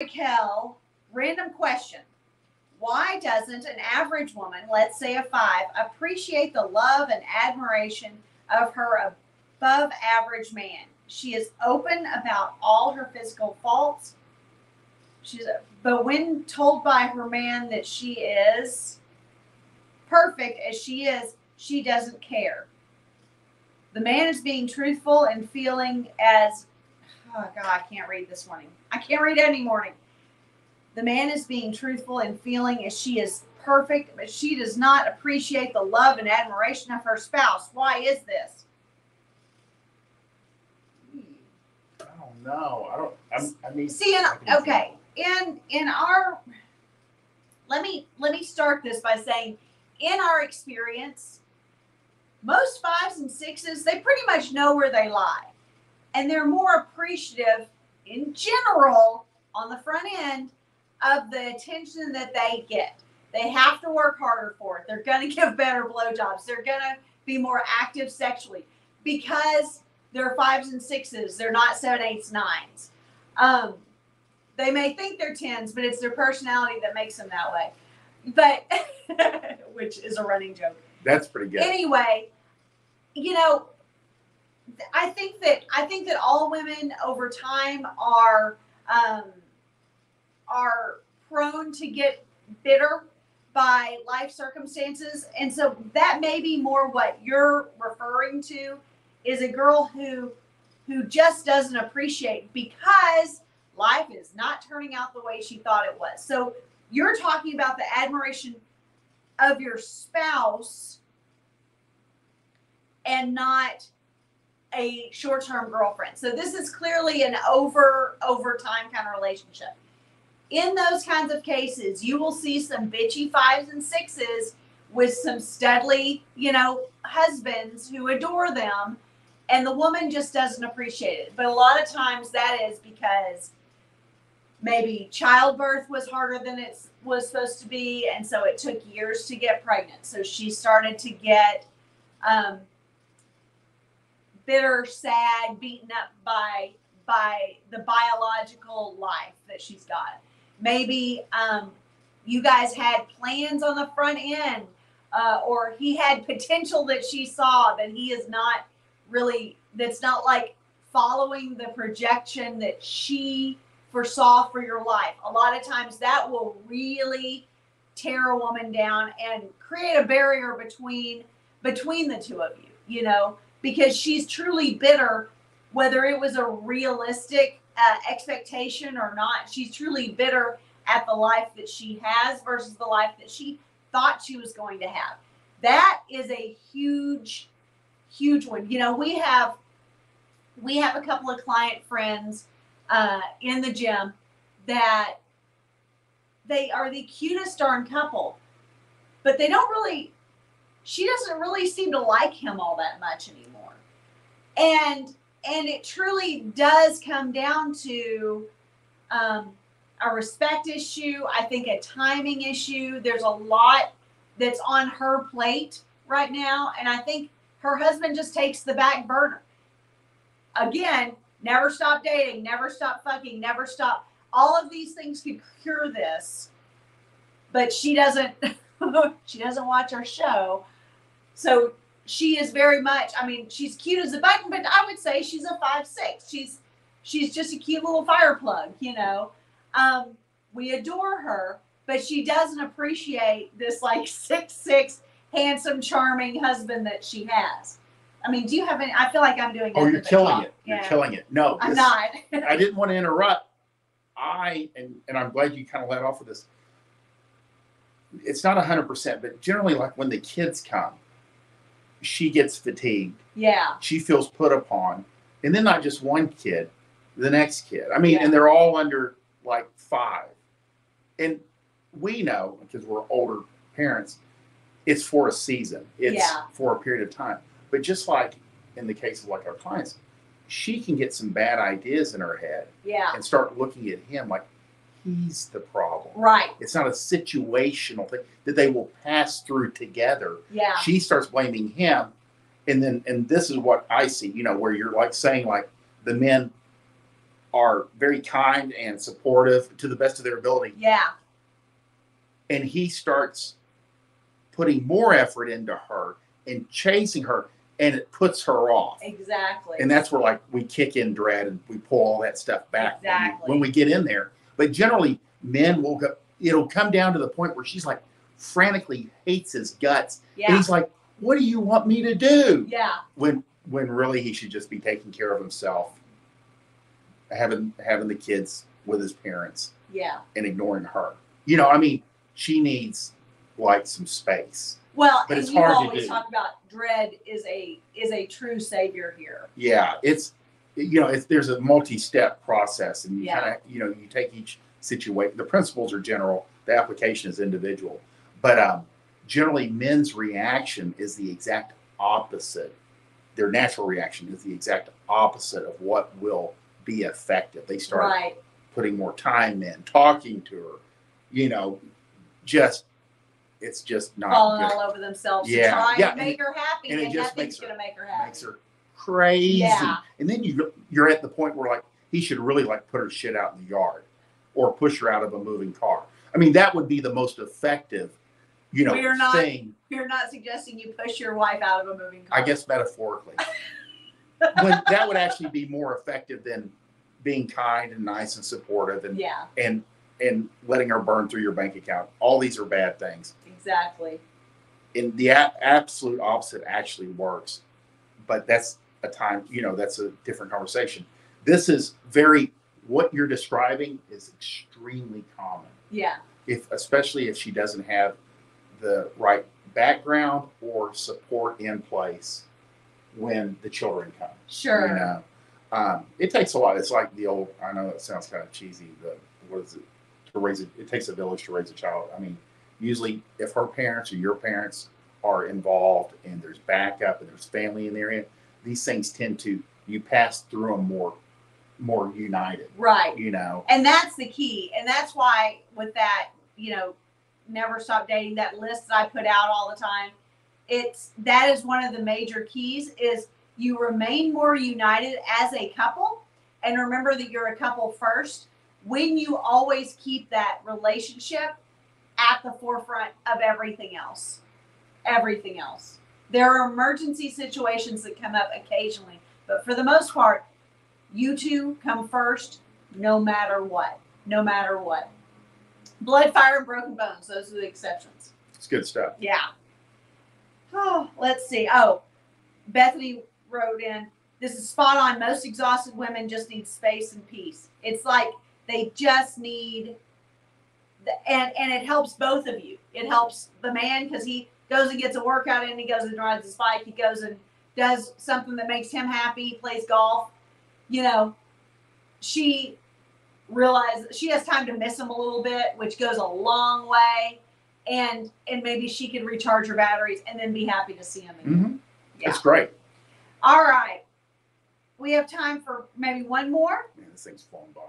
Raquel, random question. Why doesn't an average woman, let's say a five, appreciate the love and admiration of her above average man? She is open about all her physical faults. But when told by her man that she is perfect as she is, she doesn't care. The man is being truthful and feeling as, oh God, I can't read this morning. I can't read any morning. The man is being truthful and feeling as she is perfect, but she does not appreciate the love and admiration of her spouse. Why is this? I don't know. I mean, see, okay. In our, let me start this by saying, in our experience, most fives and sixes, they pretty much know where they lie, and they're more appreciative in general on the front end of the attention that they get. They have to work harder for it. They're going to give better blowjobs. They're going to be more active sexually because they're fives and sixes. They're not seven, eights, nines. They may think they're tens, but it's their personality that makes them that way. But which is a running joke. That's pretty good. Anyway, you know, I think that all women over time are prone to get bitter by life circumstances, and so that may be more what you're referring to, is a girl who just doesn't appreciate because life is not turning out the way she thought it was. So you're talking about the admiration of your spouse and not a short-term girlfriend. So this is clearly an over time kind of relationship. In those kinds of cases, you will see some bitchy fives and sixes with some studly, husbands who adore them, and the woman just doesn't appreciate it. But a lot of times that is because maybe childbirth was harder than it was supposed to be, and so it took years to get pregnant. So she started to get bitter, sad, beaten up by the biological life that she's got. Maybe you guys had plans on the front end, or he had potential that she saw that he is not really, that's not like following the projection that she foresaw for your life. A lot of times that will really tear a woman down and create a barrier between the two of you, because she's truly bitter, whether it was a realistic expectation or not. She's truly bitter at the life that she has versus the life that she thought she was going to have. That is a huge one. We have a couple of client friends in the gym that they are the cutest darn couple, but she doesn't really seem to like him all that much anymore. And it truly does come down to a respect issue. I think a timing issue. There's a lot that's on her plate right now, and I think her husband just takes the back burner. Again, never stop dating, never stop fucking, never stop. All of these things could cure this, but she doesn't. She doesn't watch our show, so she is very much. I mean, she's cute as a button, but I would say she's a 5'6". She's just a cute little fire plug, We adore her, but she doesn't appreciate this like 6'6" handsome, charming husband that she has. I mean, do you have any? I feel like I'm doing. Oh, you're killing it. You're killing it. No, I'm not. I didn't want to interrupt. And I'm glad you kind of let off with this. It's not 100%, but generally, like when the kids come, she gets fatigued. Yeah. She feels put upon, and then not just one kid, the next kid. I mean, and they're all under like 5, and we know because we're older parents, it's for a season. It's for a period of time. But just like in the case of like our clients, she can get some bad ideas in her head and start looking at him like he's the problem. Right. It's not a situational thing that they will pass through together. Yeah. She starts blaming him. And this is what I see, where you're like saying like the men are very kind and supportive to the best of their ability. Yeah. And he starts putting more effort into her and chasing her, and it puts her off. Exactly. And that's where like we kick in dread and we pull all that stuff back Exactly. when we get in there. But generally, men will go. It'll come down to the point where she's like frantically hates his guts, and Yeah. he's like, "What do you want me to do?" Yeah. When really he should just be taking care of himself, having the kids with his parents, Yeah. and ignoring her. You know, I mean, she needs like some space. Well, But and it's you hard to always do. talk about dread is a true savior here. Yeah, it's there's a multi-step process, and you Yeah. kind of you take each situation. The principles are general, the application is individual, but generally men's reaction is the exact opposite. Their natural reaction is the exact opposite of what will be effective. They start Right. putting more time in, talking to her, just it's just not Falling good. all over themselves Yeah, to try yeah, and make her happy, and it and just nothing's makes her- going to make her happy. Makes her crazy. Yeah. And then you're at the point where like he should really like put her shit out in the yard or push her out of a moving car. I mean, that would be the most effective, We're not- thing. You're not suggesting you push your wife out of a moving car. I guess metaphorically. When that would actually be more effective than being kind and nice and supportive and Yeah, and letting her burn through your bank account. All these are bad things. exactly. And the absolute opposite actually works, but that's that's a different conversation. This is what you're describing is extremely common, Yeah, especially if she doesn't have the right background or support in place when the children come. sure. It takes a lot. It's like the old, I know it sounds kind of cheesy, but what is it? It takes a village to raise a child. I mean, usually if her parents or your parents are involved and there's backup and there's family in the area, these things you pass through them more united, Right. And that's the key. And that's why with that, never stop dating, that list that I put out all the time, that is one of the major keys is you remain more united as a couple, and remember that you're a couple first when you always keep that relationship at the forefront of everything else. Everything else. There are emergency situations that come up occasionally, but for the most part, you two come first no matter what. No matter what. Blood, fire, and broken bones. Those are the exceptions. it's good stuff. Yeah. Oh, let's see. Oh, Bethany wrote in, this is spot on. Most exhausted women just need space and peace. It's like they just need, and it helps both of you. It helps the man because he goes and gets a workout in, he goes and rides his bike, he goes and does something that makes him happy, plays golf. She realizes she has time to miss him a little bit, which goes a long way. And maybe she can recharge her batteries and then be happy to see him again. Mm-hmm. Yeah. It's great. All right. We have time for maybe one more. Man, this thing's flown by.